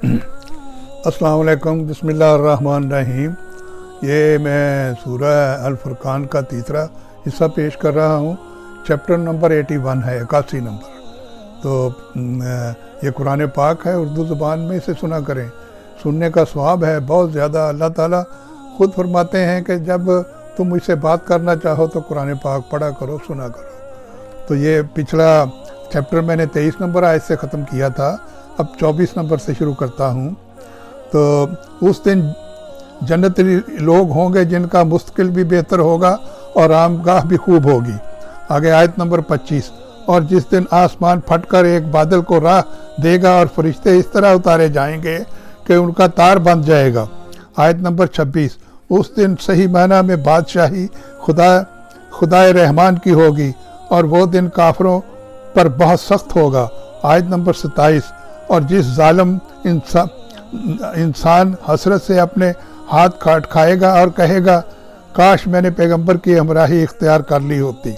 अस्सलाम वालेकुम, बिस्मिल्लाहिर्रहमानिर्रहीम। ये मैं सूरह अल-फुरक़ान का तीसरा हिस्सा पेश कर रहा हूँ। चैप्टर नंबर 81 है, 81 नंबर। तो ये कुरान पाक है, उर्दू ज़ुबान में इसे सुना करें, सुनने का सवाब है बहुत ज़्यादा। अल्लाह ताला ख़ुद फरमाते हैं कि जब तुम मुझसे बात करना चाहो तो कुरान पाक पढ़ा करो, सुना करो। तो ये पिछला चैप्टर मैंने 23 नंबर आयत से ख़त्म किया था, अब 24 नंबर से शुरू करता हूँ। तो उस दिन जन्नती लोग होंगे जिनका मुस्तकिल भी बेहतर होगा और आमगाह भी खूब होगी। आगे आयत नंबर 25, और जिस दिन आसमान फटकर एक बादल को राह देगा और फरिश्ते इस तरह उतारे जाएंगे कि उनका तार बंध जाएगा। आयत नंबर 26, उस दिन सही माना में बादशाही खुदाए रहमान की होगी और वो दिन काफिरों पर बहुत सख्त होगा। आयत नंबर 27, और जिस जालिम इंसान हसरत से अपने हाथ काट खाएगा और कहेगा काश मैंने पैगंबर की हमराही इख्तियार कर ली होती।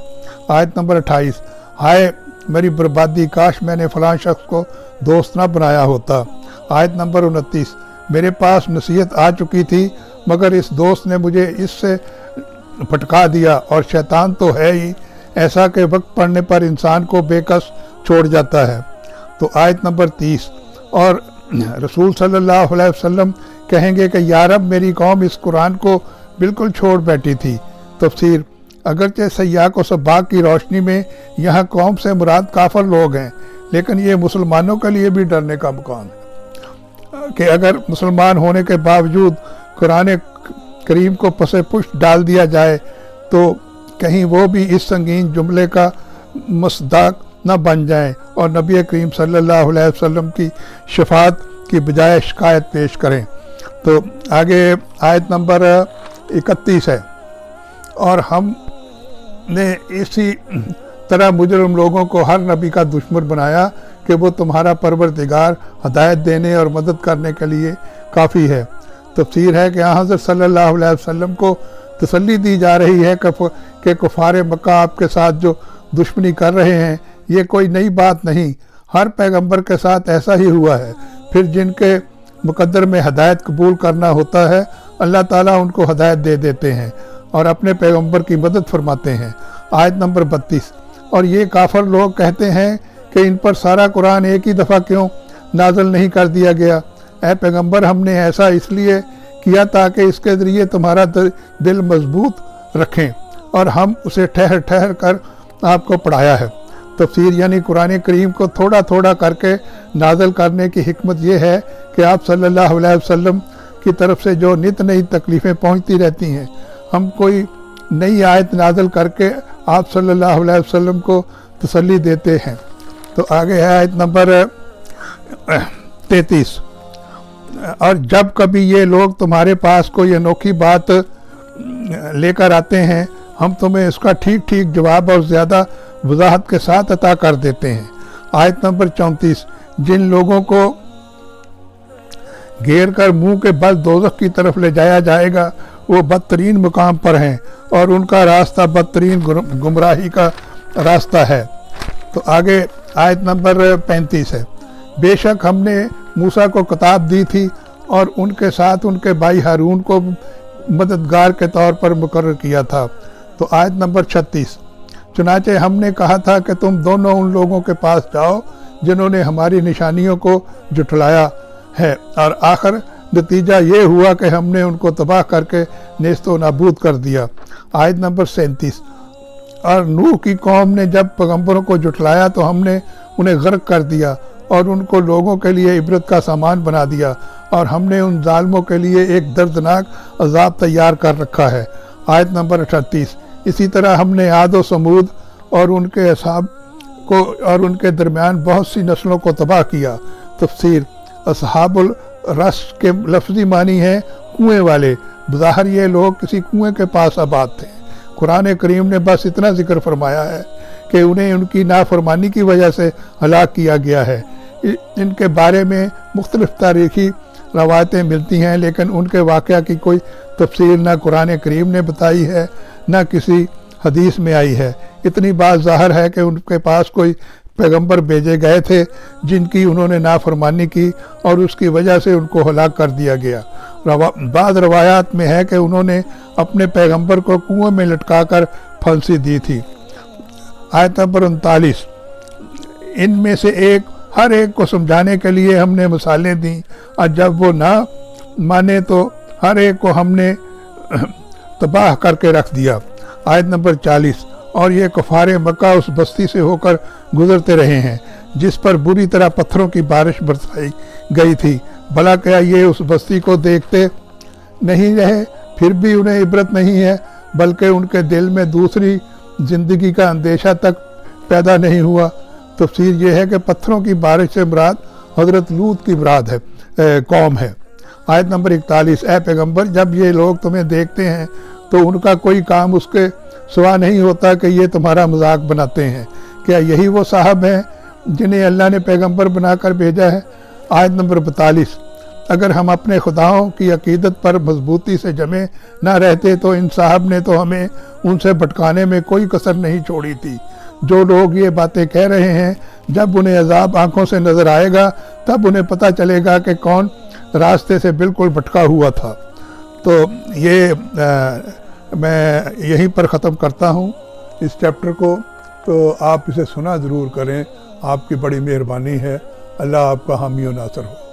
आयत नंबर 28, हाय मेरी बर्बादी, काश मैंने फलां शख्स को दोस्त ना बनाया होता। आयत नंबर 29, मेरे पास नसीहत आ चुकी थी मगर इस दोस्त ने मुझे इससे भटका दिया, और शैतान तो है ही ऐसा कि वक्त पड़ने पर इंसान को बेकस छोड़ जाता है। तो आयत नंबर 30, और रसूल सल्लल्लाहु अलैहि वसल्लम कहेंगे कि या रब मेरी कौम इस कुरान को बिल्कुल छोड़ बैठी थी। तफसीर, अगरचे सय्याक व सब्बाक की रोशनी में यहाँ कौम से मुराद काफिर लोग हैं, लेकिन ये मुसलमानों के लिए भी डरने का मुकाम है कि अगर मुसलमान होने के बावजूद कुरान करीम को पसे पुष्ट डाल दिया जाए तो कहीं वो भी इस संगीन जुमले का मसदाक न बन जाएं और नबी करीम सल्लल्लाहु अलैहि वसल्लम की शफात की बजाय शिकायत पेश करें। तो आगे आयत नंबर 31 है, और हमने इसी तरह मुजरिम लोगों को हर नबी का दुश्मन बनाया कि वो तुम्हारा परवरदिगार हदायत देने और मदद करने के लिए काफ़ी है। तफसीर है कि हज़रत सल्लल्लाहु अलैहि वसल्लम को तसल्ली दी जा रही है कि कुफार मक्का आपके साथ जो दुश्मनी कर रहे हैं ये कोई नई बात नहीं, हर पैगंबर के साथ ऐसा ही हुआ है। फिर जिनके मुकद्दर में हदायत कबूल करना होता है अल्लाह ताला उनको हदायत दे देते हैं और अपने पैगंबर की मदद फरमाते हैं। आयत नंबर 32, और ये काफिर लोग कहते हैं कि इन पर सारा कुरान एक ही दफ़ा क्यों नाज़िल नहीं कर दिया गया। ऐ पैगंबर, हमने ऐसा इसलिए किया ताकि इसके ज़रिए तुम्हारा दिल मजबूत रखें और हम उसे ठहर ठहर कर आपको पढ़ाया है। तफसीर, यानी कुरान करीम को थोड़ा थोड़ा करके नाज़िल करने की हिकमत यह है कि आप सल्लल्लाहु अलैहि वसल्लम की तरफ से जो नित नई तकलीफ़ें पहुँचती रहती हैं, हम कोई नई आयत नाज़िल करके आप सल्लल्लाहु अलैहि वसल्लम को तसल्ली देते हैं। तो आगे है आयत नंबर 33, और जब कभी ये लोग तुम्हारे पास कोई अनोखी बात लेकर आते हैं हम तुम्हें इसका ठीक ठीक जवाब और ज़्यादा वजाहत के साथ अता कर देते हैं। आयत नंबर 34, जिन लोगों को घेर कर मुंह के बल दोज़ख की तरफ ले जाया जाएगा वो बदतरीन मुकाम पर हैं और उनका रास्ता बदतरीन गुमराही का रास्ता है। तो आगे आयत नंबर 35 है, बेशक हमने मूसा को किताब दी थी और उनके साथ उनके भाई हारून को मददगार के तौर पर मुकर्रर किया था। तो आयत नंबर 36, चुनाचे हमने कहा था कि तुम दोनों उन लोगों के पास जाओ जिन्होंने हमारी निशानियों को जुटलाया है और आखिर नतीजा ये हुआ कि हमने उनको तबाह करके नेस्तो नाबूद कर दिया। आयत नंबर 37, और नूह की कौम ने जब पैगंबरों को जुटलाया तो हमने उन्हें गर्क कर दिया और उनको लोगों के लिए इबरत का सामान बना दिया और हमने उन जालिमों के लिए एक दर्दनाक अजाब तैयार कर रखा है। आयत नंबर 38, इसी तरह हमने आद व समूद और उनके असहाब को और उनके दरमियान बहुत सी नस्लों को तबाह किया। तफसीर, असहाबुल रस के लफ्ज़ी मानी है कुएं वाले, बज़ाहिर ये लोग किसी कुएं के पास आबाद थे। कुरान करीम ने बस इतना जिक्र फरमाया है कि उन्हें उनकी नाफरमानी की वजह से हलाक किया गया है। इनके बारे में मुख्तलिफ तारीख़ी रवायतें मिलती हैं लेकिन उनके वाक़या की कोई तफसील ना कुरान करीम ने बताई है ना किसी हदीस में आई है। इतनी बात ज़ाहिर है कि उनके पास कोई पैगंबर भेजे गए थे जिनकी उन्होंने नाफरमानी की और उसकी वजह से उनको हलाक कर दिया गया। बाद रवायात में है कि उन्होंने अपने पैगंबर को कुएं में लटकाकर फांसी दी थी। आयत नंबर 39, इनमें से हर एक को समझाने के लिए हमने मिसालें दी और जब वो ना माने तो हर एक को हमने तबाह करके रख दिया। आयत नंबर 40, और ये कुफारे मक्का उस बस्ती से होकर गुजरते रहे हैं जिस पर बुरी तरह पत्थरों की बारिश बरसाई गई थी। भला क्या ये उस बस्ती को देखते नहीं रहे, फिर भी उन्हें इबरत नहीं है, बल्कि उनके दिल में दूसरी ज़िंदगी का अंदेशा तक पैदा नहीं हुआ। तफसीर ये है कि पत्थरों की बारिश से मुराद हज़रत लूत की मुराद है, कौम है। आयत नंबर 41, ए पैगंबर, जब ये लोग तुम्हें देखते हैं तो उनका कोई काम उसके सिवा नहीं होता कि ये तुम्हारा मजाक बनाते हैं। क्या यही वो साहब हैं जिन्हें अल्लाह ने पैगंबर बनाकर भेजा है? आयत नंबर 42, अगर हम अपने खुदाओं की अकीदत पर मजबूती से जमे ना रहते तो इन साहब ने तो हमें उनसे भटकाने में कोई कसर नहीं छोड़ी थी। जो लोग ये बातें कह रहे हैं, जब उन्हें अजाब आंखों से नजर आएगा तब उन्हें पता चलेगा कि कौन रास्ते से बिल्कुल भटका हुआ था। तो ये मैं यहीं पर ख़त्म करता हूँ इस चैप्टर को। तो आप इसे सुना ज़रूर करें, आपकी बड़ी मेहरबानी है। अल्लाह आपका हामी व नासर हो।